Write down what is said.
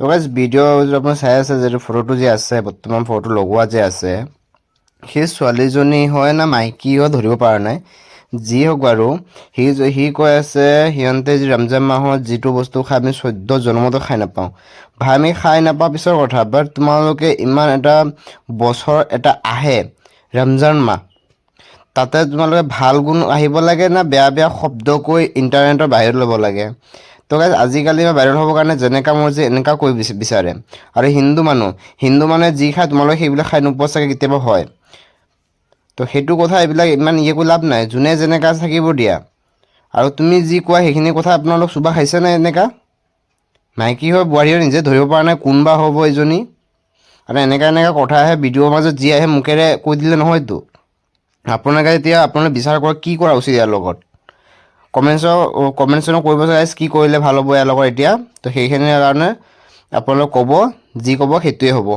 তো guys video' আপুনি চাই আছে যিটো ফটোটো যে আছে বৰ্তমান ফটো লগোৱা যে আছে সেই ছোৱালীজনী হয় না মাইকী হয় ধৰিব পৰা নাই যি হওক বাৰু সি কৈ আছে সিহঁতে যি ৰমজান মাহত যিটো বস্তু খাই আমি 14 জনমতো খাই নাপাওঁ ভাই আমি খাই নাপাওঁ পিছৰ কথা বাট তোমালোকে ইমান এটা বছৰ এটা আহে ৰমজান মাহ তাতে তোমালোকে ভাল গুণ আহিব লাগে না বেয়া বেয়া শব্দ কৈ ইণ্টাৰনেটৰ বাহিৰত ল'ব লাগে তো গাইজ আজিকালি ভাইৰেল হ'বৰ কাৰণে যেনেকা মৰ্জি এনেকা কৈ বিচাৰে আৰু হিন্দু মানুহে যি খায় তোমালোকে সেইবিলাক খাই নোপোৱা চাগে কেতিয়াবা হয় তো সেইটো কথা এইবিলাক ইমান কৰি লাভ নাই যোনে যেনেকা থাকিব দিয়া আৰু তুমি যি কোৱা সেইখিনি কথা আপোনালোক চুবা খাইছেনে এনেকা মাইকী হৈ বোৱাৰী হৈ নিজে ধৰিব পৰা নাই কোনবা হ'ব এইজনী আৰু এনেকা কথা আহে ভিডিঅ'ৰ মাজত যি আহে মুখেৰে কৈ দিলে নহয়তো আপোনালোকে এতিয়া আপোনালোকে বিচাৰ কৰক কি কৰা উচিত ইয়াৰ লগত কমেণ্টছনত কৰিব গাইজ কি কৰিলে ভাল হ'ব ইয়াৰ লগত এতিয়া তো সেইখিনিৰ কাৰণে আপোনালোকে ক'ব যি ক'ব সেইটোৱে হ'ব